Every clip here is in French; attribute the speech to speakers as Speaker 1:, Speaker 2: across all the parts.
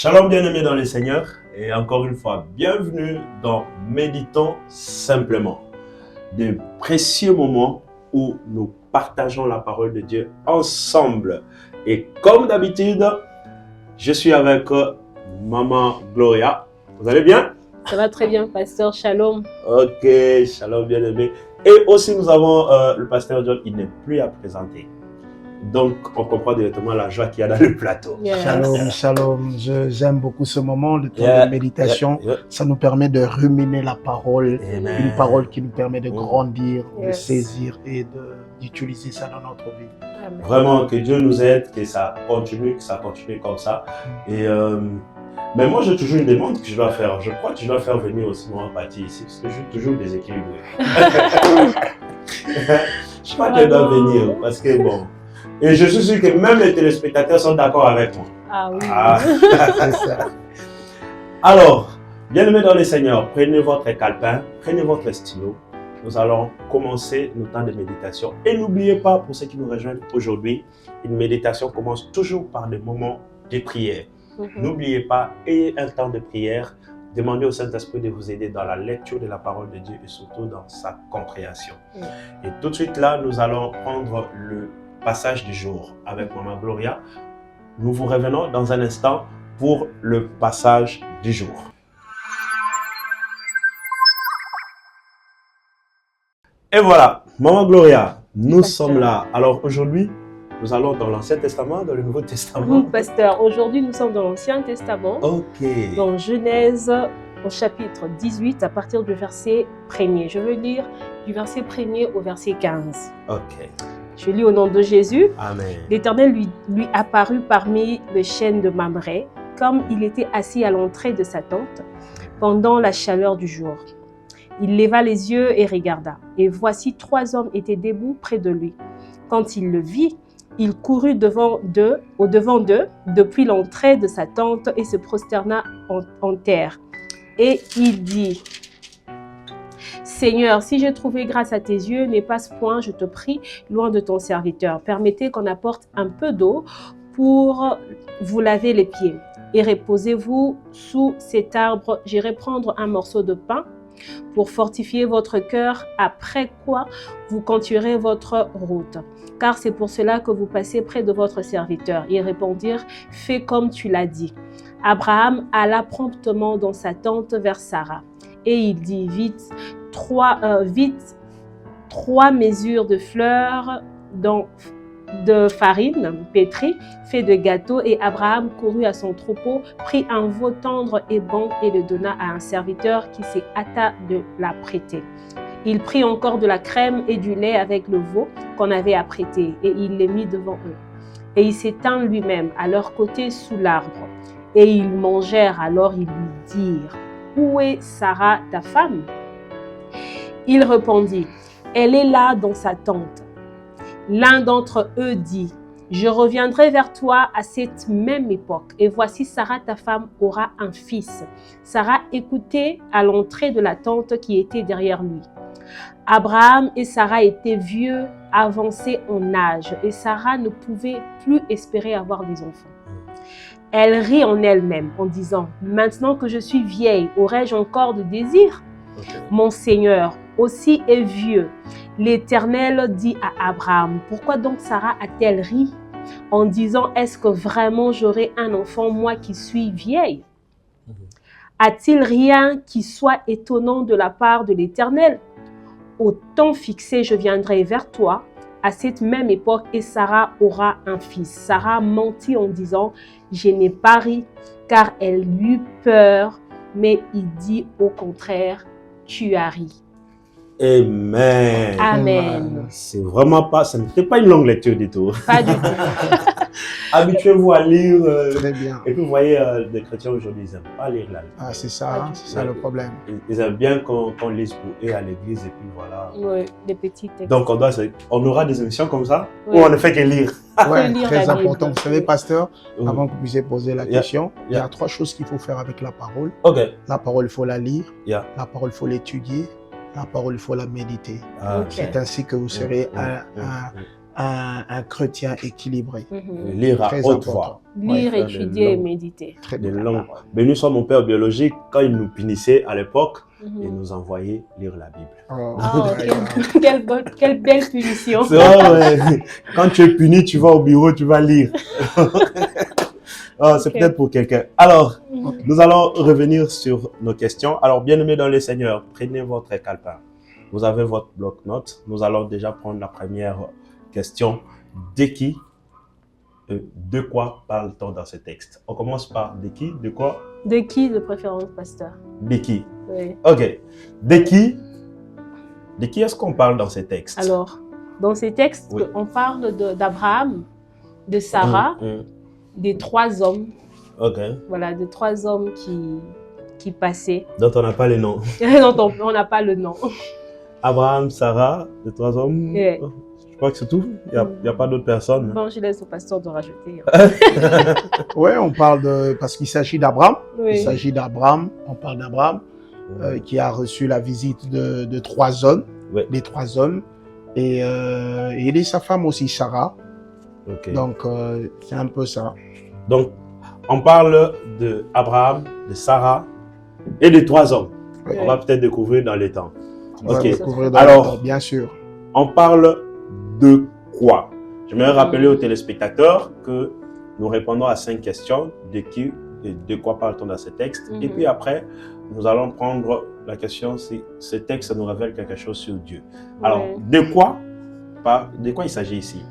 Speaker 1: Shalom bien-aimés dans le Seigneur et encore une fois, bienvenue dans Méditons simplement. De précieux moments où nous partageons la parole de Dieu ensemble. Et comme d'habitude, je suis avec Maman Gloria. Vous allez bien?
Speaker 2: Ça va très bien, pasteur. Shalom.
Speaker 1: Ok, shalom bien-aimés. Et aussi nous avons le pasteur John, il n'est plus à présenter. Donc, on comprend directement la joie qu'il y a dans le plateau.
Speaker 2: Yes.
Speaker 3: Shalom, shalom. J'aime beaucoup ce moment, le temps de méditation. Ça nous permet de ruminer la parole,
Speaker 1: Amen.
Speaker 3: une parole qui nous permet de grandir, de
Speaker 2: Yes.
Speaker 3: saisir et d'utiliser ça dans notre vie.
Speaker 2: Amen.
Speaker 1: Vraiment, que Dieu nous aide, que ça continue comme ça. Et mais moi, j'ai toujours une demande que je dois faire. Je crois que je dois faire venir aussi mon parti ici, parce que je suis toujours déséquilibré. Je crois qu'elle doit venir, parce que bon... Et je suis sûr que même les téléspectateurs sont d'accord avec moi.
Speaker 2: Ah oui.
Speaker 1: Ah.
Speaker 3: C'est ça.
Speaker 1: Alors, bien-aimés dans le Seigneur, prenez votre calepin, prenez votre stylo. Nous allons commencer notre temps de méditation. Et n'oubliez pas, pour ceux qui nous rejoignent aujourd'hui, une méditation commence toujours par des moments de prière. N'oubliez pas, ayez un temps de prière. Demandez au Saint-Esprit de vous aider dans la lecture de la parole de Dieu et surtout dans sa compréhension. Et tout de suite là, nous allons prendre le passage du jour avec Maman Gloria. Nous vous revenons dans un instant pour le passage du jour. Et voilà, Maman Gloria, nous sommes là. Alors aujourd'hui, nous allons dans l'Ancien Testament, dans le Nouveau Testament.
Speaker 2: Pasteur, aujourd'hui nous sommes dans l'Ancien Testament,
Speaker 1: Ok.
Speaker 2: dans Genèse au chapitre 18 à partir du verset 1er. Je veux lire du verset 1er au verset 15.
Speaker 1: Ok.
Speaker 2: Je lis au nom de Jésus.
Speaker 1: Amen.
Speaker 2: L'Éternel lui apparut parmi les chênes de Mamré, comme il était assis à l'entrée de sa tente, pendant la chaleur du jour. Il leva les yeux et regarda, et voici 3 hommes étaient debout près de lui. Quand il le vit, il courut au-devant d'eux, depuis l'entrée de sa tente, et se prosterna en terre. Et il dit: Seigneur, si j'ai trouvé grâce à tes yeux, n'aie pas ce point, je te prie, loin de ton serviteur. Permettez qu'on apporte un peu d'eau pour vous laver les pieds. Et reposez-vous sous cet arbre. J'irai prendre un morceau de pain pour fortifier votre cœur, après quoi vous continuerez votre route. Car c'est pour cela que vous passez près de votre serviteur. Ils répondirent: Fais comme tu l'as dit. Abraham alla promptement dans sa tente vers Sarah. Et il dit: Vite, 3 mesures de fleurs de farine pétrie, fait de gâteaux. Et Abraham courut à son troupeau, prit un veau tendre et bon et le donna à un serviteur qui s'est hâta de l'apprêter. Il prit encore de la crème et du lait avec le veau qu'on avait apprêté et il les mit devant eux. Et il s'étend lui-même à leur côté sous l'arbre. Et ils mangèrent. Alors ils lui dirent: Où est Sarah, ta femme? Il répondit: Elle est là dans sa tente. L'un d'entre eux dit: Je reviendrai vers toi à cette même époque, et voici Sarah, ta femme, aura un fils. Sarah écoutait à l'entrée de la tente qui était derrière lui. Abraham et Sarah étaient vieux, avancés en âge, et Sarah ne pouvait plus espérer avoir des enfants. Elle rit en elle-même en disant: Maintenant que je suis vieille, aurais-je encore de désir? Mon Seigneur aussi est vieux. L'Éternel dit à Abraham: Pourquoi donc Sarah a-t-elle ri en disant: Est-ce que vraiment j'aurai un enfant, moi qui suis vieille? A-t-il rien qui soit étonnant de la part de l'Éternel? Au temps fixé, je viendrai vers toi à cette même époque et Sarah aura un fils. Sarah mentit en disant: Je n'ai pas ri, car elle eut peur, mais il dit au contraire: Tu as ri.
Speaker 1: Amen.
Speaker 2: Amen.
Speaker 1: C'est vraiment pas, ça n'était pas une longue lecture du tout.
Speaker 2: Pas du tout.
Speaker 1: Habituez-vous à lire.
Speaker 3: Très bien.
Speaker 1: Et puis vous voyez, les chrétiens aujourd'hui, ils n'aiment pas lire la Bible.
Speaker 3: Ah, c'est ça le problème.
Speaker 1: Ils aiment bien qu'on lise pour eux à l'église et puis voilà.
Speaker 2: Oui, des petits textes.
Speaker 1: Donc on aura des émissions comme ça
Speaker 2: Oui.
Speaker 1: où on ne fait que lire.
Speaker 3: Ouais,
Speaker 2: lire
Speaker 3: très
Speaker 2: la Bible.
Speaker 3: important. Vous savez, pasteur,
Speaker 1: Oui.
Speaker 3: avant que vous puissiez poser la
Speaker 1: Yeah.
Speaker 3: question, il y
Speaker 1: Yeah.
Speaker 3: a 3 choses qu'il faut faire avec la parole.
Speaker 1: Ok.
Speaker 3: La parole, il faut la lire.
Speaker 1: Yeah.
Speaker 3: La parole, il faut l'étudier. La parole, il faut la méditer.
Speaker 1: Ah,
Speaker 2: Ok.
Speaker 3: C'est ainsi que vous serez un chrétien équilibré.
Speaker 1: Lire à
Speaker 3: Très
Speaker 1: haute
Speaker 3: important.
Speaker 1: voix.
Speaker 2: Lire,
Speaker 1: Ouais,
Speaker 2: étudier et
Speaker 1: langues.
Speaker 2: méditer.
Speaker 3: Très
Speaker 1: Des
Speaker 3: bien.
Speaker 1: langues. Béni soit mon père biologique, quand il nous punissait à l'époque, il nous envoyait lire la Bible.
Speaker 3: Oh,
Speaker 2: Oh, quelle belle punition.
Speaker 1: C'est vrai, ouais. Quand tu es puni, tu vas au bureau, tu vas lire. C'est
Speaker 2: Ok.
Speaker 1: peut-être pour quelqu'un. Alors, nous allons revenir sur nos questions. Alors, bien-aimés dans le Seigneur, prenez votre calepin. Vous avez votre bloc-notes. Nous allons déjà prendre la première question. De quoi parle-t-on dans ce texte? On commence par de qui, de quoi?
Speaker 2: De qui de préférence, pasteur?
Speaker 1: De qui?
Speaker 2: Oui.
Speaker 1: Ok. De qui est-ce qu'on parle dans ce texte?
Speaker 2: Alors, dans ces textes,
Speaker 1: Oui.
Speaker 2: on parle d'Abraham, de Sarah, des 3 hommes.
Speaker 1: Ok.
Speaker 2: Voilà, de 3 hommes qui passaient.
Speaker 1: Dont on n'a pas les noms.
Speaker 2: dont on n'a pas le nom.
Speaker 1: Abraham, Sarah, les 3 hommes.
Speaker 2: Ouais.
Speaker 1: Je crois que c'est tout. Il n'y a pas d'autres personnes.
Speaker 2: Bon, je laisse au pasteur de rajouter.
Speaker 3: Ouais, on parle de... Parce qu'il s'agit d'Abraham.
Speaker 2: Oui.
Speaker 3: Il s'agit d'Abraham. On parle d'Abraham qui a reçu la visite de 3 hommes.
Speaker 1: Ouais.
Speaker 3: Les 3 hommes. Et il et sa femme aussi, Sarah.
Speaker 1: Ok.
Speaker 3: Donc, c'est un peu ça.
Speaker 1: Donc, on parle de Abraham, de Sarah et de 3 hommes.
Speaker 3: Oui.
Speaker 1: On va peut-être découvrir dans les temps.
Speaker 3: On va
Speaker 1: Ok.
Speaker 3: découvrir dans
Speaker 1: Alors,
Speaker 3: le temps, bien sûr.
Speaker 1: On parle de quoi? Je vais rappeler aux téléspectateurs que nous répondons à 5 questions. De quoi parle-t-on dans ce texte? Et puis après, nous allons prendre la question si ce texte nous révèle quelque chose sur Dieu. Alors, de quoi il s'agit ici?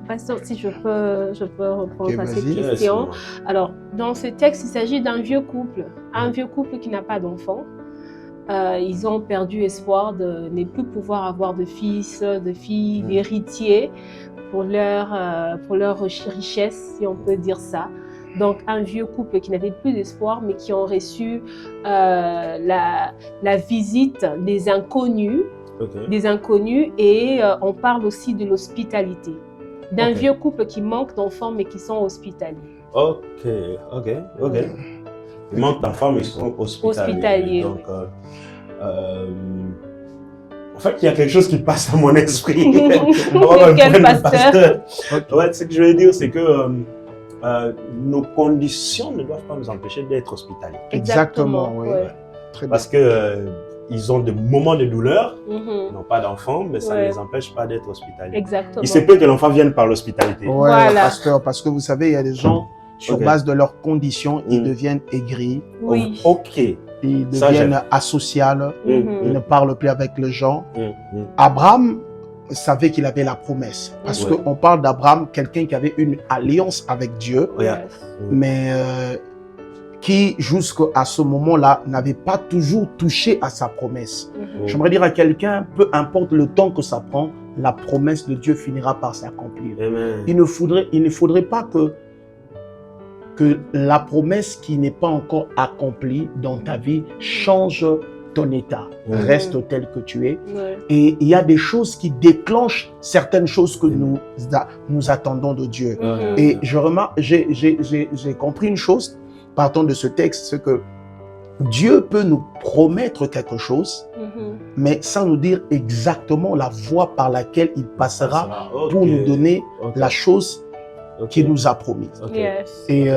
Speaker 2: Pasteur, si je peux reprendre
Speaker 3: Ok,
Speaker 2: à cette
Speaker 3: vas-y.
Speaker 2: question. Alors, dans ce texte, il s'agit d'un vieux couple. Un vieux couple qui n'a pas d'enfant. Ils ont perdu espoir de ne plus pouvoir avoir de fils, de filles, d'héritiers pour leur richesse, si on peut dire ça. Donc, un vieux couple qui n'avait plus d'espoir, mais qui ont reçu la visite des inconnus.
Speaker 1: Okay.
Speaker 2: Des inconnus, et on parle aussi de l'hospitalité. D'un vieux couple qui manque d'enfants, mais qui sont hospitaliers.
Speaker 1: Ok. Ils manquent d'enfants, mais ils sont hospitaliers. Donc, en fait, il y a quelque chose qui passe à mon esprit.
Speaker 2: Quel pasteur?
Speaker 1: Ouais, ce que je veux dire, c'est que nos conditions ne doivent pas nous empêcher d'être hospitaliers.
Speaker 3: Exactement, oui.
Speaker 2: Ouais.
Speaker 3: Très bien.
Speaker 1: Parce que ils ont des moments de douleur, ils n'ont pas d'enfants, mais ça ne les empêche pas d'être hospitaliers.
Speaker 2: Exactement.
Speaker 1: Il se peut que l'enfant vienne par l'hospitalité.
Speaker 3: Ouais,
Speaker 2: Voilà.
Speaker 3: pasteur, parce que vous savez, il y a des gens, sur base de leurs conditions, ils deviennent aigris.
Speaker 2: Oui.
Speaker 1: Ok.
Speaker 3: Ils
Speaker 1: Ça,
Speaker 3: deviennent asociaux. Ils ne parlent plus avec les gens. Abraham savait qu'il avait la promesse. Parce qu'on parle d'Abraham, quelqu'un qui avait une alliance avec Dieu, mais qui, jusqu'à ce moment-là, n'avait pas toujours touché à sa promesse. J'aimerais dire à quelqu'un, peu importe le temps que ça prend, la promesse de Dieu finira par s'accomplir. Il ne faudrait pas que la promesse qui n'est pas encore accomplie dans ta vie change ton état. Reste tel que tu es. Et il y a des choses qui déclenchent certaines choses que nous attendons de Dieu. Et je remarque, j'ai compris une chose, partant de ce texte, c'est que Dieu peut nous promettre quelque chose, mais sans nous dire exactement la voie par laquelle il passera pour nous donner la chose qu'il nous a promis. Et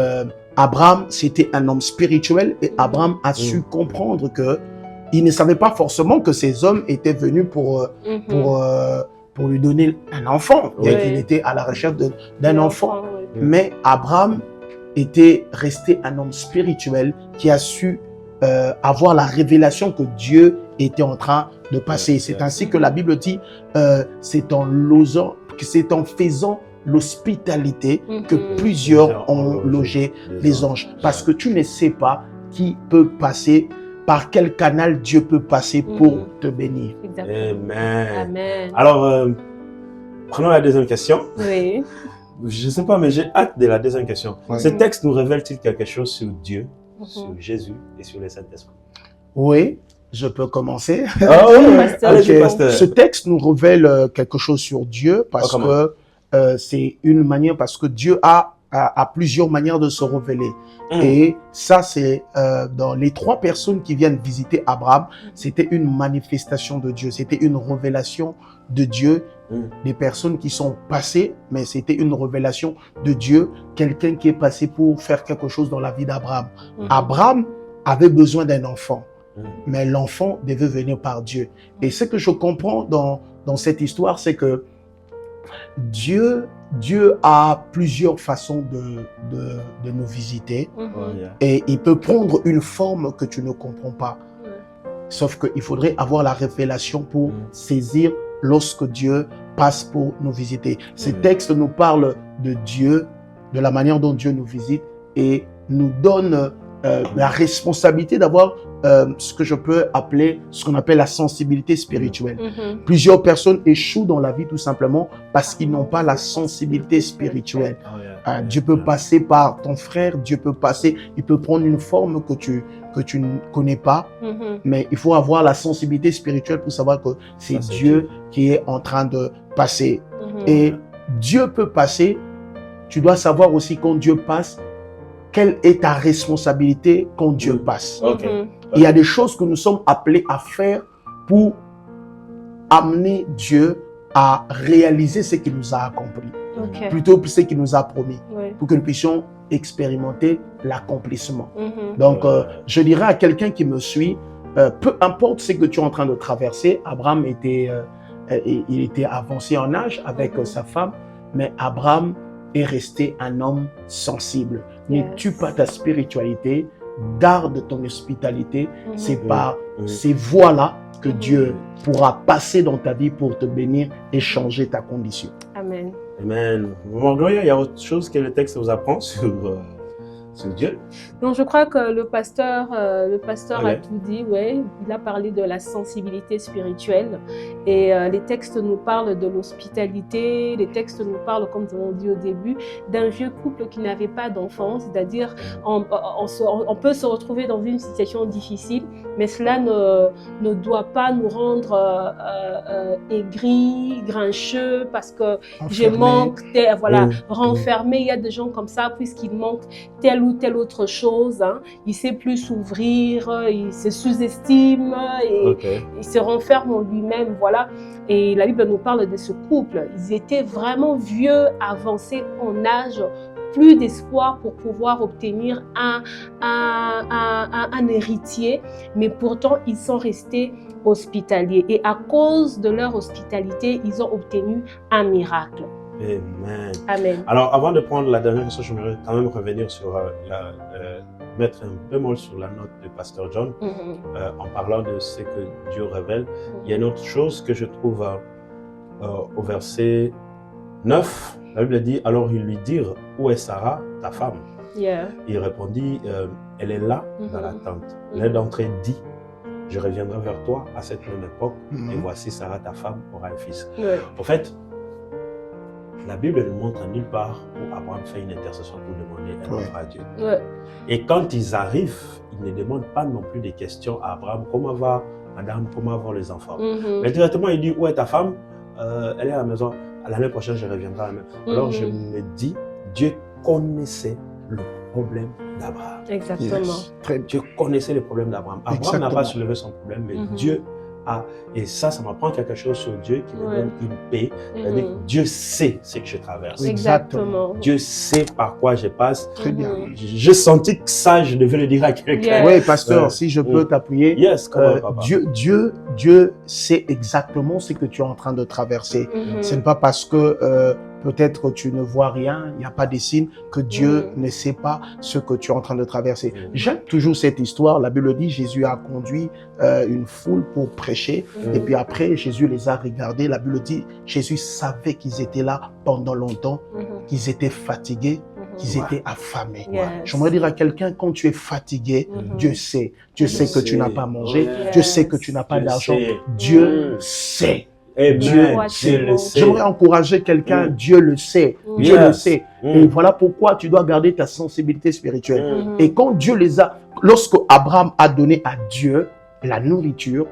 Speaker 3: Abraham, c'était un homme spirituel, et Abraham a su comprendre que il ne savait pas forcément que ces hommes étaient venus pour lui donner un enfant, bien qu'il était à la recherche d'un enfant. Mais Abraham était resté un homme spirituel qui a su avoir la révélation que Dieu était en train de passer. C'est ainsi que la Bible dit, c'est en faisant l'hospitalité que plusieurs ont logé les anges. Parce que tu ne sais pas qui peut passer, par quel canal Dieu peut passer pour te bénir.
Speaker 1: Amen. Alors, prenons la deuxième question.
Speaker 2: Oui.
Speaker 1: Je ne sais pas, mais j'ai hâte de la deuxième question. Ce texte nous révèle-t-il quelque chose sur Dieu, sur Jésus et sur le Saint-Esprit?
Speaker 3: Oui, je peux commencer.
Speaker 1: Ce
Speaker 3: texte nous révèle quelque chose sur Dieu parce que c'est une manière, parce que Dieu a a plusieurs manières de se révéler. Et ça, c'est dans les 3 personnes qui viennent visiter Abraham, c'était une manifestation de Dieu, c'était une révélation de Dieu. Des personnes qui sont passées, mais c'était une révélation de Dieu, quelqu'un qui est passé pour faire quelque chose dans la vie d'Abraham. Abraham avait besoin d'un enfant, mais l'enfant devait venir par Dieu. Et ce que je comprends dans cette histoire, c'est que Dieu a plusieurs façons de nous visiter, et il peut prendre une forme que tu ne comprends pas. Sauf qu'il faudrait avoir la révélation pour saisir lorsque Dieu passe pour nous visiter. Ces textes nous parlent de Dieu, de la manière dont Dieu nous visite, et nous donne la responsabilité d'avoir ce que je peux appeler, ce qu'on appelle la sensibilité spirituelle. Plusieurs personnes échouent dans la vie tout simplement parce qu'ils n'ont pas la sensibilité spirituelle. Dieu peut passer par ton frère, Dieu peut passer, il peut prendre une forme que tu ne connais pas, mais il faut avoir la sensibilité spirituelle pour savoir que c'est Dieu qui est en train de passer. Et Dieu peut passer, tu dois savoir aussi quand Dieu passe, quelle est ta responsabilité quand Dieu passe. Il y a des choses que nous sommes appelés à faire pour amener Dieu à réaliser ce qu'il nous a accompli, plutôt que ce qu'il nous a promis, pour que nous puissions expérimenter l'accomplissement. Donc, je dirais à quelqu'un qui me suit, peu importe ce que tu es en train de traverser, Abraham il était avancé en âge avec sa femme, mais Abraham est resté un homme sensible. Ne tue pas ta spiritualité, garde ton hospitalité. C'est par ces voies-là que Dieu pourra passer dans ta vie pour te bénir et changer ta condition.
Speaker 2: Amen.
Speaker 1: Amen. Maman Gloria, il y a autre chose que le texte vous apprend sur Dieu?
Speaker 2: Donc, je crois que le pasteur a tout dit, il a parlé de la sensibilité spirituelle, et les textes nous parlent de l'hospitalité, les textes nous parlent, comme nous avons dit au début, d'un vieux couple qui n'avait pas d'enfant, c'est-à-dire on peut se retrouver dans une situation difficile, mais cela ne doit pas nous rendre aigris, grincheux, parce que je manque, renfermé. Il y a des gens comme ça, puisqu'il manque telle ou telle autre chose, il sait plus s'ouvrir, il se sous-estime et il se renferme en lui-même, voilà. Et la Bible nous parle de ce couple. Ils étaient vraiment vieux, avancés en âge, plus d'espoir pour pouvoir obtenir un héritier, mais pourtant ils sont restés hospitaliers, et à cause de leur hospitalité, ils ont obtenu un miracle.
Speaker 1: Amen.
Speaker 2: Amen.
Speaker 1: Alors, avant de prendre la dernière question, j'aimerais quand même revenir sur mettre un bémol sur la note de Pasteur John, en parlant de ce que Dieu révèle. Il y a une autre chose que je trouve au verset 9. La Bible dit, alors ils lui dirent, où est Sarah, ta femme? Il répondit, elle est là dans la tente. L'un d'entre eux dit, je reviendrai vers toi à cette même époque, et voici Sarah, ta femme, aura un fils. En fait, la Bible ne montre nulle part où Abraham fait une intercession pour demander un enfant à Dieu. Et quand ils arrivent, ils ne demandent pas non plus des questions à Abraham. Comment va madame, comment vont les enfants? Mais directement, il dit, où est ta femme? Elle est à la maison. L'année prochaine, je reviendrai à la maison. Alors je me dis, Dieu connaissait le problème d'Abraham.
Speaker 2: Exactement.
Speaker 1: Dieu connaissait le problème d'Abraham. Abraham n'a pas soulevé son problème, mais Dieu a. Et ça m'apprend quelque chose sur Dieu qui me donne une paix. C'est-à-dire que Dieu sait ce que je traverse.
Speaker 2: Exactement.
Speaker 1: Dieu sait par quoi je passe.
Speaker 3: Très bien.
Speaker 1: J'ai senti que ça, je devais le dire à quelqu'un.
Speaker 3: Oui, pasteur, si je peux t'appuyer. Dieu sait exactement ce que tu es en train de traverser. Ce n'est pas parce que peut-être tu ne vois rien, il n'y a pas de signes, que Dieu ne sait pas ce que tu es en train de traverser. J'aime toujours cette histoire. La Bible dit, Jésus a conduit une foule pour prêcher, et puis après, Jésus les a regardés. La Bible dit, Jésus savait qu'ils étaient là pendant longtemps, qu'ils étaient fatigués, qu'ils étaient affamés. J'aimerais dire à quelqu'un, quand tu es fatigué, Dieu sait. Dieu sait que tu n'as pas mangé, Dieu sait que tu n'as pas d'argent. Dieu sait.
Speaker 1: Dieu le sait.
Speaker 3: J'aimerais encourager quelqu'un, Dieu le sait. Dieu le sait. Et voilà pourquoi tu dois garder ta sensibilité spirituelle. Et quand Dieu lorsque Abraham a donné à Dieu la nourriture,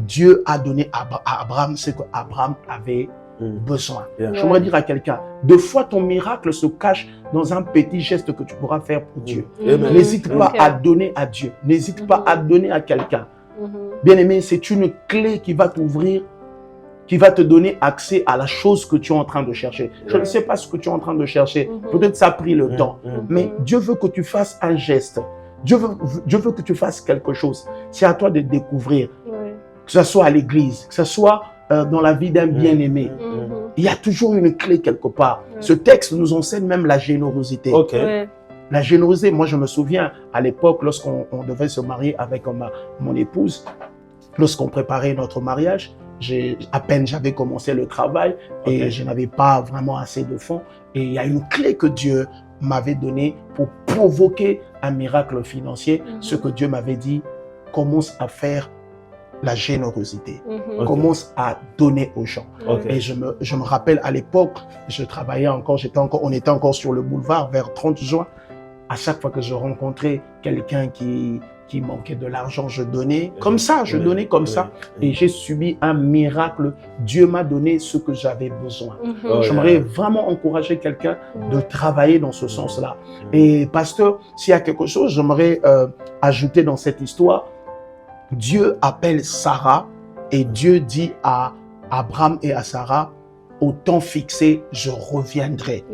Speaker 3: Dieu a donné à Abraham ce qu'Abraham avait besoin. J'aimerais dire à quelqu'un, deux fois ton miracle se cache dans un petit geste que tu pourras faire pour Dieu. N'hésite pas à donner à Dieu. N'hésite pas à donner à quelqu'un. Bien-aimé, c'est une clé qui va t'ouvrir, qui va te donner accès à la chose que tu es en train de chercher. Je ne sais pas ce que tu es en train de chercher. Peut-être ça a pris le temps. Mais Dieu veut que tu fasses un geste. Dieu veut que tu fasses quelque chose. C'est à toi de découvrir. Que ce soit à l'église, que ce soit dans la vie d'un bien-aimé. Il y a toujours une clé quelque part. Ce texte nous enseigne même la générosité. La générosité, moi je me souviens à l'époque lorsqu'on devait se marier avec mon épouse, lorsqu'on préparait notre mariage, à peine j'avais commencé le travail et je n'avais pas vraiment assez de fonds. Et il y a une clé que Dieu m'avait donnée pour provoquer un miracle financier. Ce que Dieu m'avait dit, commence à faire la générosité. Commence à donner aux gens. Et je me rappelle à l'époque, je travaillais encore, on était encore sur le boulevard vers 30 juin. À chaque fois que je rencontrais quelqu'un qui manquait de l'argent, je donnais comme ça, je donnais comme ça. Et j'ai subi un miracle. Dieu m'a donné ce que j'avais besoin. J'aimerais vraiment encourager quelqu'un de travailler dans ce sens-là. Et pasteur, s'il y a quelque chose, j'aimerais ajouter dans cette histoire. Dieu appelle Sarah et Dieu dit à Abraham et à Sarah, au temps fixé, je reviendrai.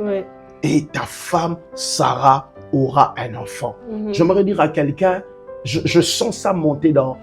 Speaker 3: Et ta femme, Sarah, aura un enfant. J'aimerais dire à quelqu'un, je sens ça monter dans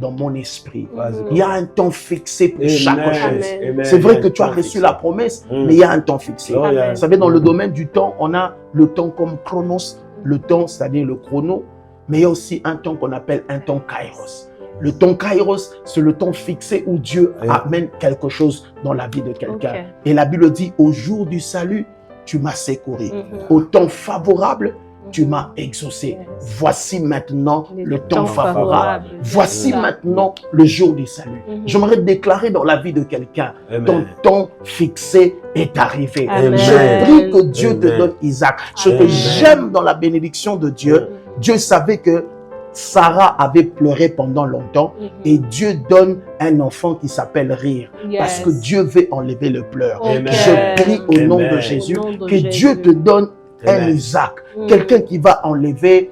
Speaker 3: mon esprit. Il y a un temps fixé pour chaque chose. C'est vrai que tu as reçu la promesse, mais il y a un temps fixé. Vous savez, dans le domaine du temps, on a le temps comme chronos, le temps, c'est-à-dire le chrono, mais il y a aussi un temps qu'on appelle un temps kairos. Le temps kairos, c'est le temps fixé où Dieu amène quelque chose dans la vie de quelqu'un. Et la Bible dit, au jour du salut, tu m'as secouru. Au temps favorable, tu m'as exaucé. Voici maintenant le temps favorable. Voici maintenant le jour du salut. J'aimerais déclarer dans la vie de quelqu'un, ton temps fixé est arrivé. Je prie que Dieu te donne Isaac. Ce que j'aime dans la bénédiction de Dieu, Dieu savait que Sarah avait pleuré pendant longtemps et Dieu donne un enfant qui s'appelle Rire parce que Dieu veut enlever le pleur. Je prie au nom de Jésus que Dieu te donne un Isaac, quelqu'un qui va enlever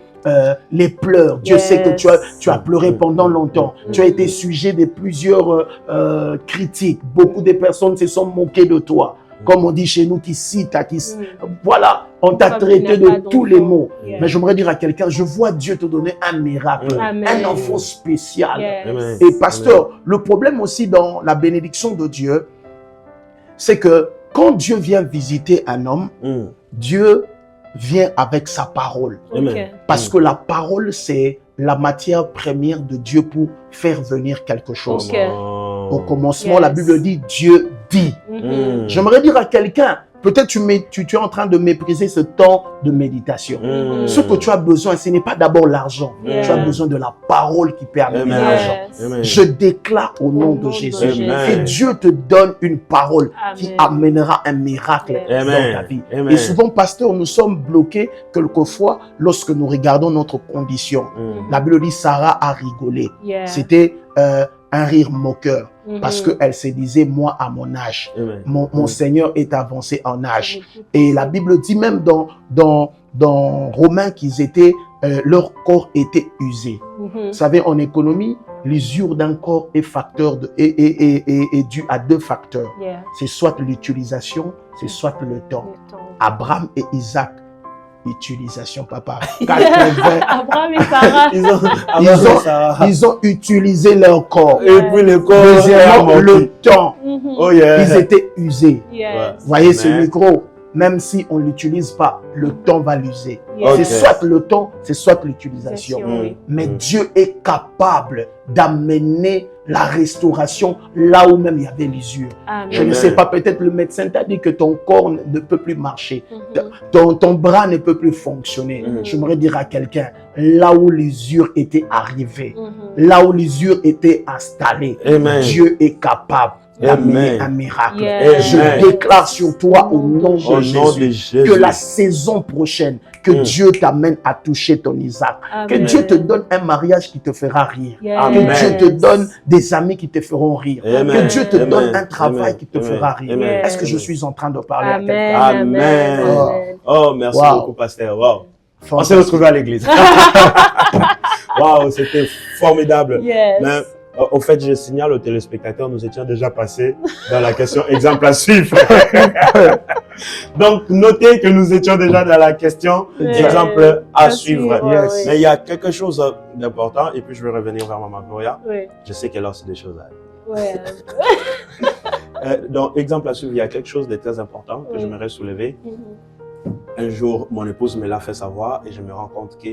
Speaker 3: les pleurs. Dieu sait que tu as pleuré pendant longtemps. Tu as été sujet de plusieurs critiques. Beaucoup de personnes se sont moquées de toi. Comme on dit chez nous, qui cite, voilà, on t'a traité de tous les mots. Mais j'aimerais dire à quelqu'un, je vois Dieu te donner un miracle, un enfant spécial. Et pasteur, le problème aussi dans la bénédiction de Dieu, c'est que quand Dieu vient visiter un homme, Dieu vient avec sa parole. Parce que la parole, c'est la matière première de Dieu pour faire venir quelque chose. Au commencement, la Bible dit Dieu dit. J'aimerais dire à quelqu'un, peut-être tu es en train de mépriser ce temps de méditation. Ce que tu as besoin, ce n'est pas d'abord l'argent. Tu as besoin de la parole qui peut amener l'argent. Je déclare au nom de Jésus que Dieu te donne une parole qui amènera un miracle dans ta vie. Et souvent, pasteur, nous sommes bloqués quelquefois lorsque nous regardons notre condition. La Bible dit Sarah a rigolé. C'était un rire moqueur. Parce qu'elle se disait, moi à mon âge, mon Seigneur est avancé en âge. Et la Bible dit même dans Romains qu'ils étaient, leur corps était usé. Vous savez, en économie, l'usure d'un corps est due à deux facteurs. C'est soit l'utilisation, c'est soit le temps. Abraham et Isaac, utilisation, papa.
Speaker 2: Abraham et Sarah.
Speaker 3: Ils ont utilisé leur corps.
Speaker 1: Et puis le corps,
Speaker 3: deuxièmement, le temps. Ils étaient usés. Vous voyez ce micro, même si on ne l'utilise pas, le temps va l'user. C'est soit le temps, c'est soit l'utilisation. Mais Dieu est capable d'amener la restauration là où même il y avait l'usure. Je ne sais pas, peut-être le médecin t'a dit que ton corps ne peut plus marcher. Ton bras ne peut plus fonctionner. J'aimerais dire à quelqu'un, là où l'usure était arrivée, là où l'usure était installée, Dieu est capable d'amener un miracle.
Speaker 2: Yes.
Speaker 3: Je déclare sur toi au nom
Speaker 1: Au
Speaker 3: de
Speaker 1: nom de
Speaker 3: Jésus que la saison prochaine, que Dieu t'amène à toucher ton Isaac.
Speaker 2: Amen.
Speaker 3: Que Dieu te donne un mariage qui te fera rire.
Speaker 2: Yes.
Speaker 3: Que Dieu te donne des amis qui te feront rire.
Speaker 1: Amen.
Speaker 3: Que Dieu te
Speaker 1: Amen.
Speaker 3: donne un travail
Speaker 1: Amen.
Speaker 3: qui te fera rire.
Speaker 1: Amen.
Speaker 3: Est-ce que je suis en train de parler à
Speaker 2: Amen.
Speaker 3: quelqu'un?
Speaker 1: Amen.
Speaker 2: Amen.
Speaker 1: Oh, merci
Speaker 3: Wow.
Speaker 1: beaucoup, pasteur. Wow. On s'est
Speaker 3: Fantastique.
Speaker 1: retrouvés à l'église. Wow, c'était formidable.
Speaker 2: Yes.
Speaker 1: Mais, au fait, je signale aux téléspectateurs, nous étions déjà passés dans la question exemple à suivre. Donc, notez que nous étions déjà dans la question exemple à suivre.
Speaker 3: Yes.
Speaker 1: Mais il y a quelque chose d'important, et puis je vais revenir vers Maman Gloria.
Speaker 2: Oui.
Speaker 1: Je sais qu'elle a aussi des choses à dire.
Speaker 2: Ouais.
Speaker 1: Dans exemple à suivre, il y a quelque chose de très important que j'aimerais soulever. Un jour, mon épouse me l'a fait savoir et je me rends compte que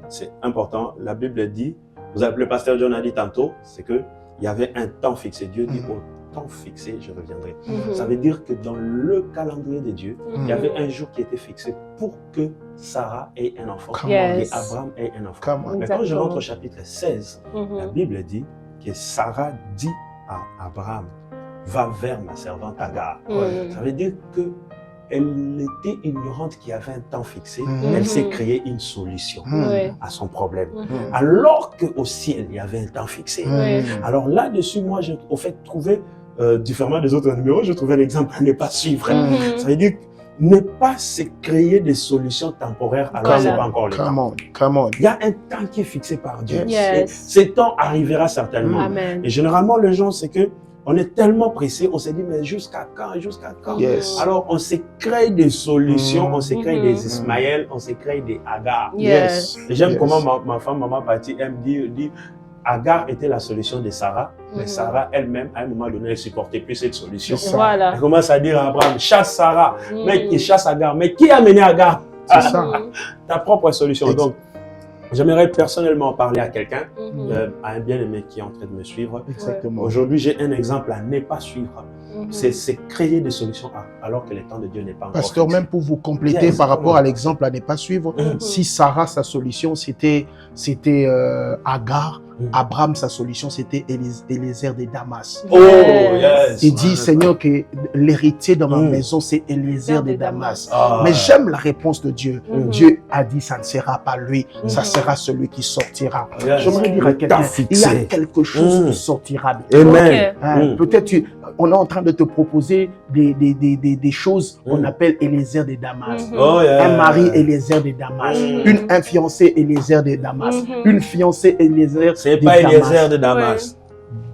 Speaker 1: c'est important. La Bible dit, le pasteur John a dit tantôt, c'est qu'il y avait un temps fixé. Dieu dit au temps fixé, je reviendrai. Ça veut dire que dans le calendrier de Dieu, il y avait un jour qui était fixé pour que Sarah ait un enfant et Abraham ait un enfant. Mais quand je rentre au chapitre 16, la Bible dit que Sarah dit à Abraham, va vers ma servante Agar. Ça veut dire que elle était ignorante qu'il y avait un temps fixé. Elle s'est créée une solution à son problème. Alors qu'au ciel, il y avait un temps fixé. Alors là-dessus, moi, j'ai au fait trouvé, différemment des autres numéros, je trouvais l'exemple à ne pas suivre. Ça veut dire ne pas se créer des solutions temporaires alors que ce n'est pas encore le temps.
Speaker 3: Come on.
Speaker 1: Il y a un temps qui est fixé par Dieu.
Speaker 2: Yes.
Speaker 1: Ce temps arrivera certainement.
Speaker 2: Amen.
Speaker 1: Et généralement, les gens, c'est que on est tellement pressé, on s'est dit, mais jusqu'à quand, jusqu'à quand?
Speaker 3: Yes.
Speaker 1: Alors, on s'est créé des solutions, on s'est créé des Ismaël, on s'est créé des Agar.
Speaker 2: Yes.
Speaker 1: Et j'aime comment ma femme, maman Patti, aime dire, Agar était la solution de Sarah, mais Sarah elle-même, à un moment donné, elle ne supportait plus cette solution.
Speaker 2: Voilà.
Speaker 1: Elle commence à dire à Abraham, chasse Sarah, mais qui chasse Agar. Mais qui a mené Agar?
Speaker 3: C'est ça.
Speaker 1: Ta propre solution. Donc, j'aimerais personnellement parler à quelqu'un, à un bien-aimé qui est en train de me suivre.
Speaker 3: Exactement.
Speaker 1: Aujourd'hui, j'ai un exemple à ne pas suivre. C'est créer des solutions alors que le temps de Dieu n'est pas encore
Speaker 3: Pasteur,
Speaker 1: fixé.
Speaker 3: même pour vous compléter par rapport à l'exemple à ne pas suivre, si Sarah, sa solution, c'était Agar, Abraham, sa solution, c'était Eliezer de Damas.
Speaker 1: Oh, yes.
Speaker 3: Il dit, Seigneur, que l'héritier de ma maison, c'est Eliezer de Damas. Mais j'aime la réponse de Dieu. Dieu a dit, ça ne sera pas lui, ça sera celui qui sortira. J'aimerais dire à quelqu'un, il y a quelque chose qui sortira de toi.
Speaker 1: Amen.
Speaker 3: Peut-être on est en train de te proposer des choses qu'on appelle Eliezer de Damas. Un mari Eliezer de Damas. Un fiancé Eliezer de Damas. Une fiancée Eliezer
Speaker 1: c'est pas Eliezer de Damas.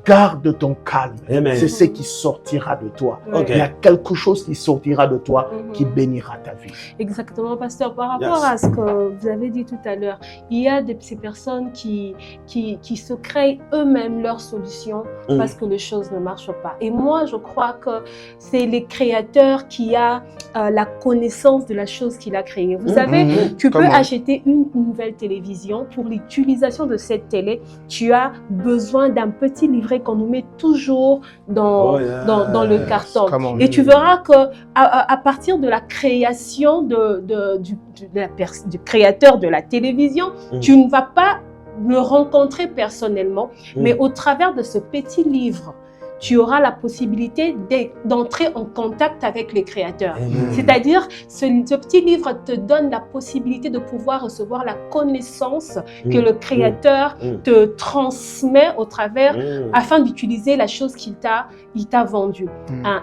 Speaker 3: Garde ton calme. C'est ce qui sortira de toi. Il y a quelque chose qui sortira de toi qui bénira ta vie.
Speaker 2: Exactement, pasteur. Par rapport à ce que vous avez dit tout à l'heure, il y a ces personnes qui se créent eux-mêmes leurs solutions parce que les choses ne marchent pas. Et moi, je crois que c'est le créateur qui a la connaissance de la chose qu'il a créée. Vous savez, tu peux acheter une nouvelle télévision. Pour l'utilisation de cette télé, tu as besoin d'un petit livret qu'on nous met toujours dans le carton. Et tu verras que à partir de la création du créateur de la télévision, tu ne vas pas le rencontrer personnellement, mais au travers de ce petit livre, tu auras la possibilité d'entrer en contact avec les créateurs. C'est-à-dire, ce petit livre te donne la possibilité de pouvoir recevoir la connaissance que le créateur te transmet au travers afin d'utiliser la chose qu'il t'a vendue.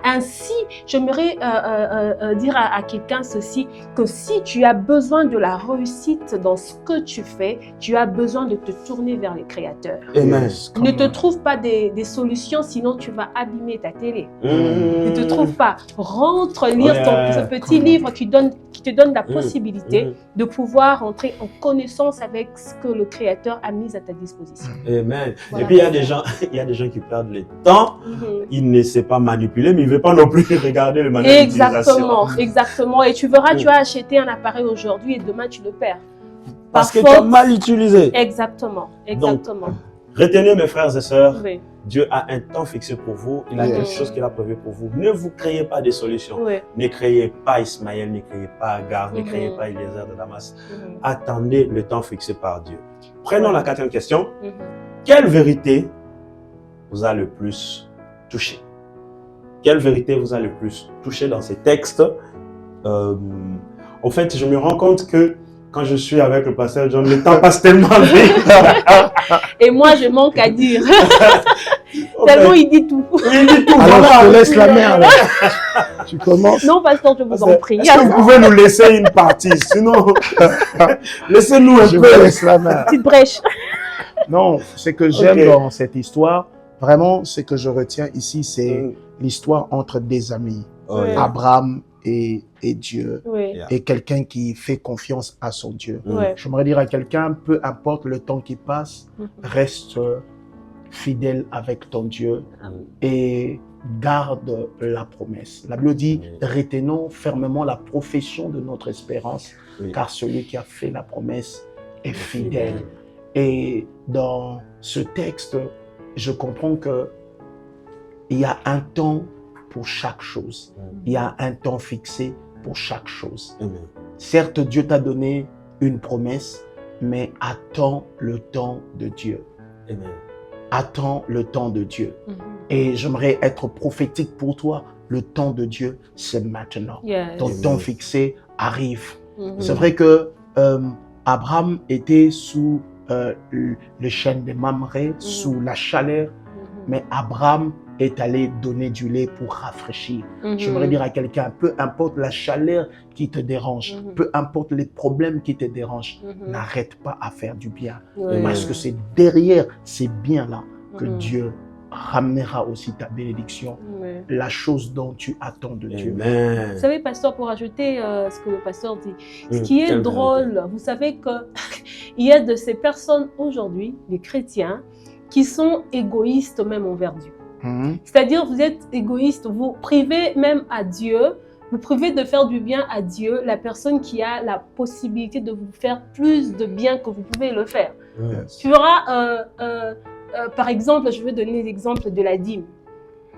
Speaker 2: Ainsi, j'aimerais dire à quelqu'un ceci, que si tu as besoin de la réussite dans ce que tu fais, tu as besoin de te tourner vers les créateurs. Ne te trouve pas des solutions, sinon tu vas abîmer ta télé. Ne te trouve pas. Rentre lire ce petit livre qui te donne la possibilité de pouvoir entrer en connaissance avec ce que le Créateur a mis à ta disposition.
Speaker 1: Amen. Voilà. Et puis il y a des gens qui perdent le temps. Ils ne savent pas manipuler, mais ils ne veulent pas non plus regarder le manuel d'utilisation.
Speaker 2: Exactement. Et tu verras, tu as acheté un appareil aujourd'hui et demain tu le perds.
Speaker 1: Parce que tu as mal utilisé.
Speaker 2: Exactement.
Speaker 1: Donc, retenez mes frères et sœurs. Dieu a un temps fixé pour vous, il a quelque chose qu'il a prévu pour vous. Ne vous créez pas des solutions. Ne créez pas Ismaël, ne créez pas Agar, ne créez pas Eliezer de Damas. Attendez le temps fixé par Dieu. Prenons la quatrième question. Quelle vérité vous a le plus touché? Quelle vérité vous a le plus touché dans ces textes? En fait, je me rends compte que quand je suis avec le pasteur John, le temps passe tellement vite.
Speaker 2: Et moi, je manque à dire. Tellement il dit tout.
Speaker 1: Il dit tout.
Speaker 3: Alors, je te laisse la main. Alors. Tu commences.
Speaker 2: Non, pasteur, je vous en prie.
Speaker 1: Est-ce que vous pouvez nous laisser une partie? Sinon, laissez-nous un
Speaker 3: Je
Speaker 1: peu.
Speaker 3: vous laisse la main.
Speaker 2: Petite brèche.
Speaker 3: Non, ce que j'aime
Speaker 1: Ok.
Speaker 3: dans cette histoire, vraiment, ce que je retiens ici, c'est l'histoire entre des amis,
Speaker 2: Ouais.
Speaker 3: Abraham et Dieu,
Speaker 2: Oui.
Speaker 1: Yeah.
Speaker 3: et quelqu'un qui fait confiance à son Dieu.
Speaker 2: Ouais.
Speaker 3: J'aimerais dire à quelqu'un, peu importe le temps qui passe, reste fidèle avec ton Dieu et garde la promesse. La Bible dit, retenons fermement la profession de notre espérance,
Speaker 1: Oui.
Speaker 3: car celui qui a fait la promesse est fidèle. Et dans ce texte, je comprends que il y a un temps pour chaque chose. Il y a un temps fixé pour chaque chose.
Speaker 1: Amen.
Speaker 3: Certes, Dieu t'a donné une promesse, mais attends le temps de Dieu.
Speaker 1: Amen.
Speaker 3: Attends le temps de Dieu.
Speaker 2: Mhm.
Speaker 3: Et j'aimerais être prophétique pour toi. Le temps de Dieu, c'est maintenant.
Speaker 2: Yes.
Speaker 3: Ton
Speaker 1: Amen.
Speaker 3: temps fixé arrive.
Speaker 2: Mhm.
Speaker 3: C'est vrai que Abraham était sous le chêne des Mamré, sous la chaleur, mais Abraham est allé donner du lait pour rafraîchir.
Speaker 2: Mhm.
Speaker 3: J'aimerais dire à quelqu'un, peu importe la chaleur qui te dérange, peu importe les problèmes qui te dérangent, n'arrête pas à faire du bien.
Speaker 2: Ouais.
Speaker 3: Parce que c'est derrière ces biens-là que
Speaker 2: Mhm.
Speaker 3: Dieu ramènera aussi ta bénédiction,
Speaker 2: Ouais.
Speaker 3: la chose dont tu attends de Dieu.
Speaker 1: Amen.
Speaker 2: Vous savez, pasteur, pour ajouter ce que le pasteur dit, ce
Speaker 1: Mm,
Speaker 2: qui est
Speaker 1: quelle
Speaker 2: drôle, vous savez qu'il y a de ces personnes aujourd'hui, les chrétiens, qui sont égoïstes même envers Dieu.
Speaker 3: Mhm.
Speaker 2: C'est-à-dire, vous êtes égoïste, vous privez même à Dieu, vous privez de faire du bien à Dieu, la personne qui a la possibilité de vous faire plus de bien que vous pouvez le faire.
Speaker 1: Yes.
Speaker 2: Tu verras, par exemple, je vais donner l'exemple de la dîme.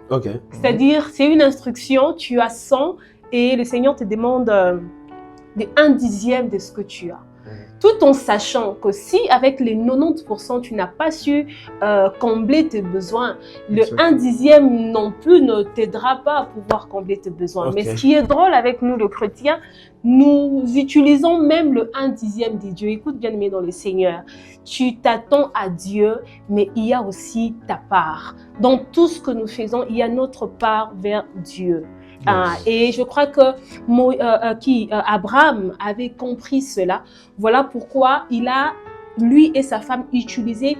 Speaker 1: Ok.
Speaker 2: C'est-à-dire, c'est une instruction, tu as 100 et le Seigneur te demande de 1/10 de ce que tu as. Tout en sachant que si avec les 90% tu n'as pas su combler tes besoins, le
Speaker 3: Exactement.
Speaker 2: 1/10 non plus ne t'aidera pas à pouvoir combler tes besoins.
Speaker 1: Ok.
Speaker 2: Mais ce qui est drôle avec nous, le chrétien, nous utilisons même le 1/10 de Dieu. Écoute, bien-aimé dans le Seigneur, tu t'attends à Dieu, mais il y a aussi ta part. Dans tout ce que nous faisons, il y a notre part vers Dieu. Et je crois que Abraham avait compris cela. Voilà pourquoi il a, lui et sa femme, utilisé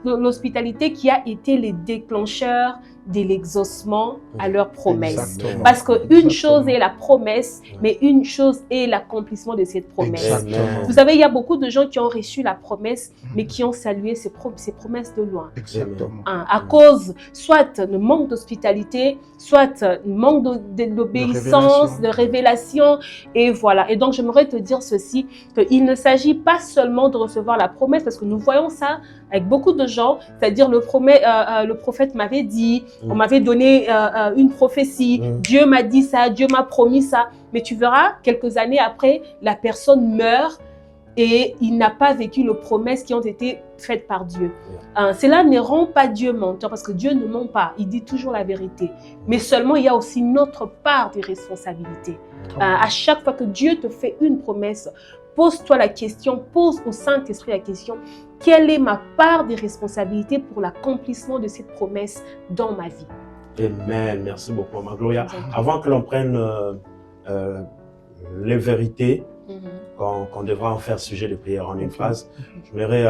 Speaker 2: l'hospitalité qui a été les déclencheurs de l'exaucement à leur promesse.
Speaker 3: Exactement.
Speaker 2: Parce qu'une
Speaker 3: Exactement.
Speaker 2: chose est la promesse, mais une chose est l'accomplissement de cette promesse.
Speaker 3: Exactement.
Speaker 2: Vous savez, il y a beaucoup de gens qui ont reçu la promesse, mais qui ont salué ces promesses de loin.
Speaker 3: Exactement.
Speaker 2: À cause soit de manque d'hospitalité, soit manque d'obéissance, de révélation, et voilà. Et donc, j'aimerais te dire ceci, qu'il ne s'agit pas seulement de recevoir la promesse, parce que nous voyons ça avec beaucoup de gens, c'est-à-dire le prophète m'avait dit, on m'avait donné une prophétie, Dieu m'a dit ça, Dieu m'a promis ça, mais tu verras, quelques années après, la personne meurt, et il n'a pas vécu les promesses qui ont été faites par Dieu. Cela ne rend pas Dieu menteur, parce que Dieu ne ment pas, il dit toujours la vérité. Mais seulement, il y a aussi notre part de responsabilité. À chaque fois que Dieu te fait une promesse, pose-toi la question, pose au Saint-Esprit la question, quelle est ma part de responsabilité pour l'accomplissement de cette promesse dans ma vie?
Speaker 1: Amen. Merci beaucoup, Maman Gloria. Avant que l'on prenne les vérités, qu'on devra en faire sujet de prière en une phrase, j'aimerais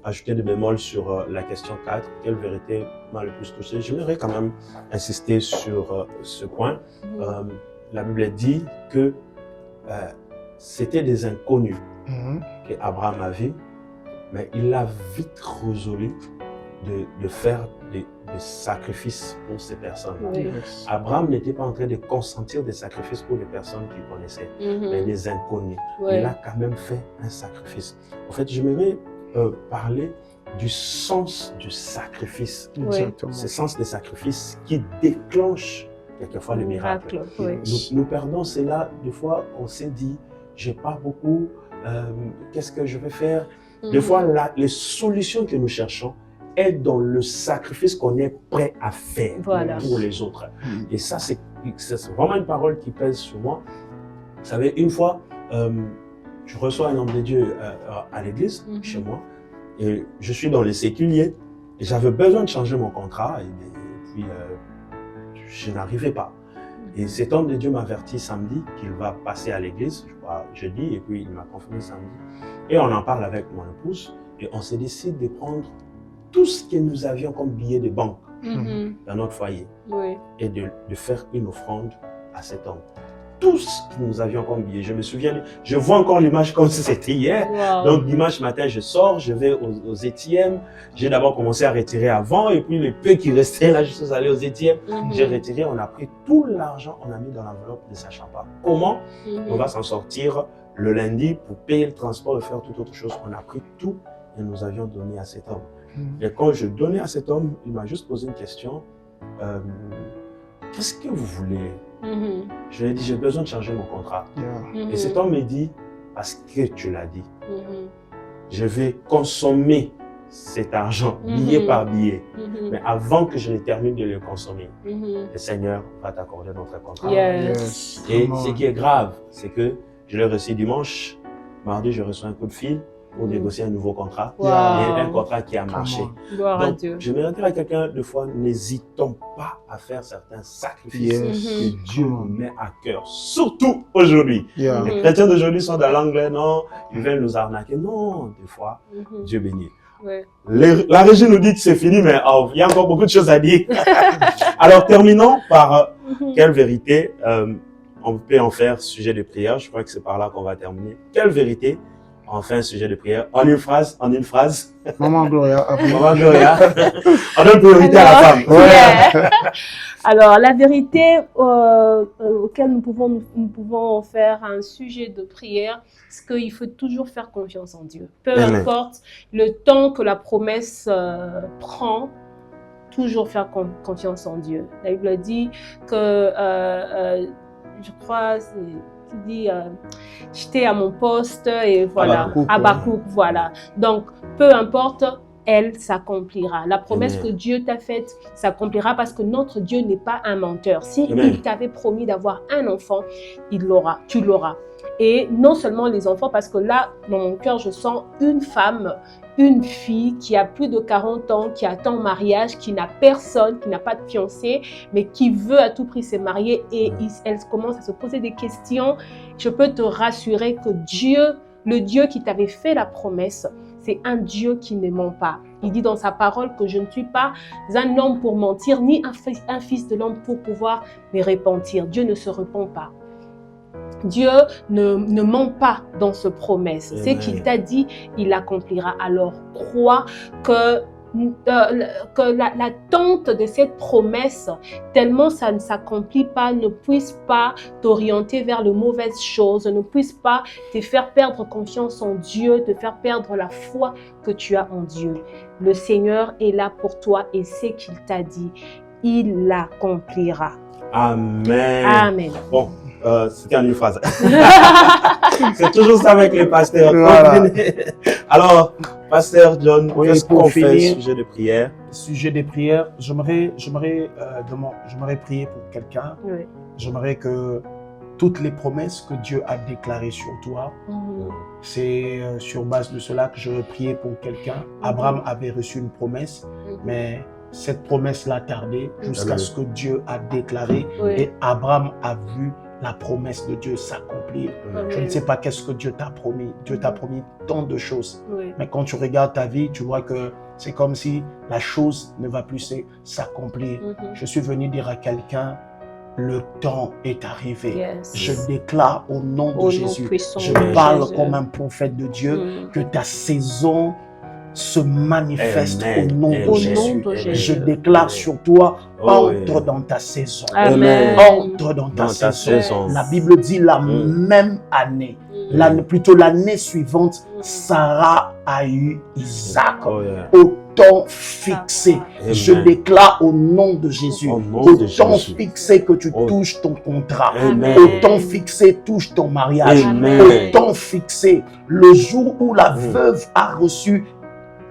Speaker 1: ajouter des bémols sur la question 4. Quelle vérité m'a le plus touché? J'aimerais quand même insister sur ce point. La Bible dit que c'était des inconnus qu'Abraham a vus, mais il a vite résolu de faire des sacrifices pour ces personnes.
Speaker 2: Oui.
Speaker 1: Abraham n'était pas en train de consentir des sacrifices pour les personnes qu'il connaissait, mais des inconnus.
Speaker 2: Ouais.
Speaker 1: Il a quand même fait un sacrifice. En fait, j'aimerais parler du sens du sacrifice.
Speaker 3: Exactement.
Speaker 1: Ce sens des sacrifices qui déclenche quelquefois le miracle.
Speaker 2: Oui.
Speaker 1: Nous perdons cela, des fois on s'est dit, j'ai pas beaucoup, qu'est-ce que je vais faire? Des fois, les solutions que nous cherchons est dans le sacrifice qu'on est prêt à faire pour les autres. Et ça, c'est vraiment une parole qui pèse sur moi. Vous savez, une fois, je reçois un homme de Dieu à l'église, chez moi, et je suis dans les séculiers, et j'avais besoin de changer mon contrat, et puis je n'arrivais pas. Et cet homme de Dieu m'avertit samedi qu'il va passer à l'église, je crois jeudi, et puis il m'a confirmé samedi. Et on en parle avec mon épouse, et on se décide de prendre tout ce que nous avions comme billet de banque dans notre foyer, et de faire une offrande à cet homme. Tout ce que nous avions comme billet, je me souviens, je vois encore l'image comme si c'était hier. Donc dimanche matin, je sors, je vais aux ATM. J'ai d'abord commencé à retirer avant, et puis les peu qui restaient là, je suis allé aux ATM. J'ai retiré, on a pris tout l'argent, on a mis dans l'enveloppe, ne sachant pas comment on va s'en sortir le lundi pour payer le transport et faire toute autre chose. On a pris tout et nous avions donné à cet homme. Et quand je donnais à cet homme, il m'a juste posé une question. Qu'est-ce que vous voulez? Je lui ai dit, j'ai besoin de changer mon contrat. Et cet homme me dit, parce que tu l'as dit, je vais consommer cet argent, billet par billet. Mais avant que je ne termine de le consommer, le Seigneur va t'accorder notre contrat. Et ce qui est grave, c'est que je l'ai reçu dimanche. Mardi, je reçois un coup de fil pour négocier un nouveau contrat. Et un contrat qui a marché. Donc, je me dire à quelqu'un, de fois, n'hésitons pas à faire certains sacrifices que Dieu nous met à cœur. Surtout aujourd'hui. Les chrétiens d'aujourd'hui sont dans l'anglais, non, ils veulent nous arnaquer. Non, des fois, Dieu bénit. La régie nous dit que c'est fini, mais il y a encore beaucoup de choses à dire. Alors, terminons par quelle vérité on peut en faire sujet de prière. Je crois que c'est par là qu'on va terminer. Quelle vérité on fait un sujet de prière en une phrase,
Speaker 3: Maman Gloria.
Speaker 1: Maman Gloria. On donne priorité à la femme.
Speaker 2: Alors, la vérité auquel nous pouvons faire un sujet de prière, c'est qu'il faut toujours faire confiance en Dieu. Peu importe le temps que la promesse prend, toujours faire confiance en Dieu. La Bible dit que, je crois, qui dit j'étais à mon poste et voilà, Habakkuk, voilà. Donc, peu importe, elle s'accomplira. La promesse que Dieu t'a faite s'accomplira parce que notre Dieu n'est pas un menteur. Si il t'avait promis d'avoir un enfant, il l'aura, tu l'auras. Et non seulement les enfants, parce que là, dans mon cœur, je sens une femme, une fille qui a plus de 40 ans, qui attend mariage, qui n'a personne, qui n'a pas de fiancé, mais qui veut à tout prix se marier et elle commence à se poser des questions. Je peux te rassurer que Dieu, le Dieu qui t'avait fait la promesse, c'est un Dieu qui ne ment pas. Il dit dans sa parole que je ne suis pas un homme pour mentir, ni un fils de l'homme pour pouvoir me repentir. Dieu ne se repent pas. Dieu ne ment pas dans ce promesse. Ce qu'il t'a dit, il l'accomplira. Alors, crois que l'attente de cette promesse, tellement ça ne s'accomplit pas, ne puisse pas t'orienter vers de mauvaises choses, ne puisse pas te faire perdre confiance en Dieu, te faire perdre la foi que tu as en Dieu. Le Seigneur est là pour toi et ce qu'il t'a dit, il l'accomplira.
Speaker 1: Amen.
Speaker 2: Amen.
Speaker 1: Bon. C'était en une phrase. C'est toujours ça avec les pasteurs.
Speaker 3: Voilà.
Speaker 1: Alors, pasteur John, qu'est-ce qu'on fait sujet de prière?
Speaker 3: Sujet de prière, j'aimerais prier pour quelqu'un. J'aimerais que toutes les promesses que Dieu a déclarées sur toi, c'est sur base de cela que je vais prier pour quelqu'un. Abraham avait reçu une promesse, mais cette promesse-là tardé jusqu'à ce que Dieu a déclaré et Abraham a vu la promesse de Dieu s'accomplir. Je ne sais pas qu'est-ce que Dieu t'a promis. Dieu t'a promis tant de choses. Mais quand tu regardes ta vie, tu vois que c'est comme si la chose ne va plus s'accomplir. Je suis venu dire à quelqu'un, le temps est arrivé. Je déclare au nom de Jésus. Je parle comme un prophète de Dieu que ta saison se manifeste au nom de Jésus. Je déclare sur toi, entre dans ta saison. Entre dans ta saison. La Bible dit la même année, plutôt l'année suivante, Sarah a eu Isaac. Au temps fixé. Je déclare au nom de Jésus. Au temps fixé que tu touches ton contrat. Au temps fixé, touche ton mariage. Au temps fixé, le jour où la veuve a reçu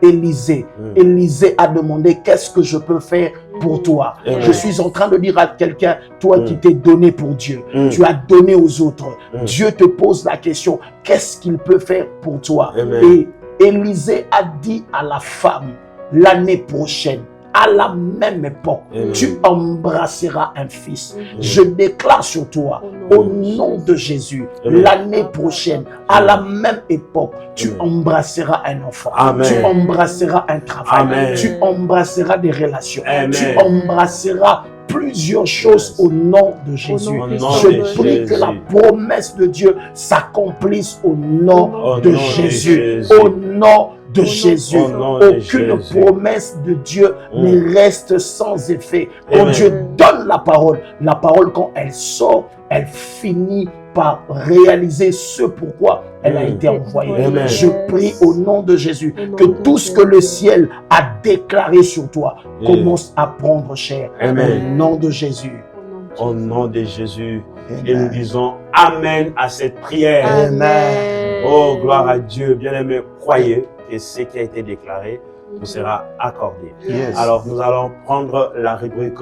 Speaker 3: Élisée. Élisée a demandé, qu'est-ce que je peux faire pour toi? Je suis en train de dire à quelqu'un, toi qui t'es donné pour Dieu, tu as donné aux autres. Dieu te pose la question, qu'est-ce qu'il peut faire pour toi? Et Élisée a dit à la femme, l'année prochaine, à la même époque, tu embrasseras un fils. Je déclare sur toi, au nom de Jésus, l'année prochaine, à la même époque, tu embrasseras un enfant. Tu embrasseras un travail. Tu embrasseras des relations. Tu embrasseras plusieurs choses au nom de Jésus. Je prie que la promesse de Dieu s'accomplisse au nom de Jésus. Au nom de Jésus. Aucune promesse de Dieu ne reste sans effet. Quand Dieu donne la parole, quand elle sort, elle finit par réaliser ce pourquoi elle a été envoyée. Je prie au nom de Jésus que tout ce que le ciel a déclaré sur toi commence à prendre chair. Au nom de Jésus.
Speaker 1: Au nom de Jésus. Et nous disons Amen à cette prière.
Speaker 3: Amen.
Speaker 1: Oh, gloire à Dieu. Bien-aimés, croyez que ce qui a été déclaré vous sera accordé. Alors, nous allons prendre la rubrique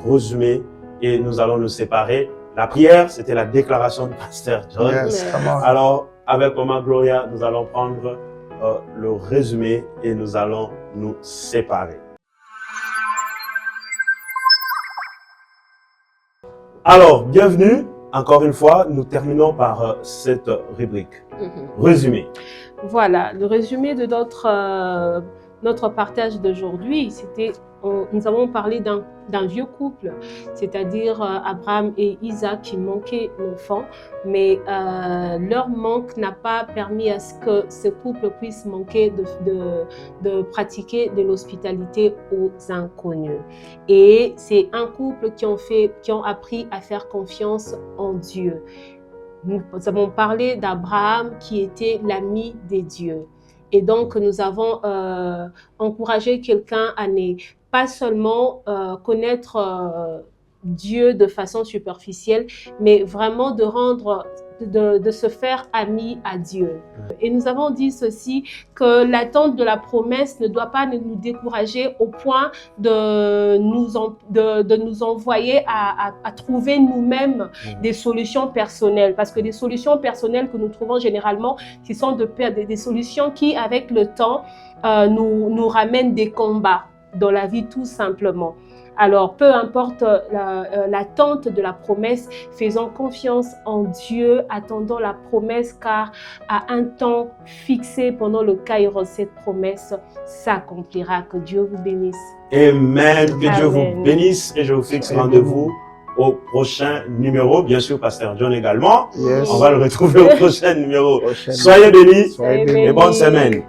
Speaker 1: résumé et nous allons nous séparer. La prière, c'était la déclaration du pasteur John. Alors, avec Maman Gloria, nous allons prendre le résumé et nous allons nous séparer. Alors, bienvenue. Encore une fois, nous terminons par cette rubrique. Résumé.
Speaker 2: Voilà, le résumé de notre partage d'aujourd'hui, c'était, nous avons parlé d'un vieux couple, c'est-à-dire Abraham et Isaac qui manquaient d'enfants, mais leur manque n'a pas permis à ce que ce couple puisse manquer de pratiquer de l'hospitalité aux inconnus. Et c'est un couple qui ont appris à faire confiance en Dieu. Nous avons parlé d'Abraham qui était l'ami des dieux. Et donc, nous avons encouragé quelqu'un à ne pas seulement connaître Dieu de façon superficielle, mais vraiment de se faire ami à Dieu. Et nous avons dit ceci, que l'attente de la promesse ne doit pas nous décourager au point de nous envoyer à trouver nous-mêmes des solutions personnelles. Parce que des solutions personnelles que nous trouvons généralement, ce sont des solutions qui, avec le temps, nous ramènent des combats dans la vie tout simplement. Alors, peu importe l'attente de la promesse, faisons confiance en Dieu, attendons la promesse, car à un temps fixé pendant le Kairos, cette promesse s'accomplira. Que Dieu vous bénisse.
Speaker 1: Amen. Que Dieu vous bénisse et je vous fixe rendez-vous au prochain numéro. Bien sûr, Pasteur John également. On va le retrouver au prochain numéro. Soyez bénis et bonne semaine.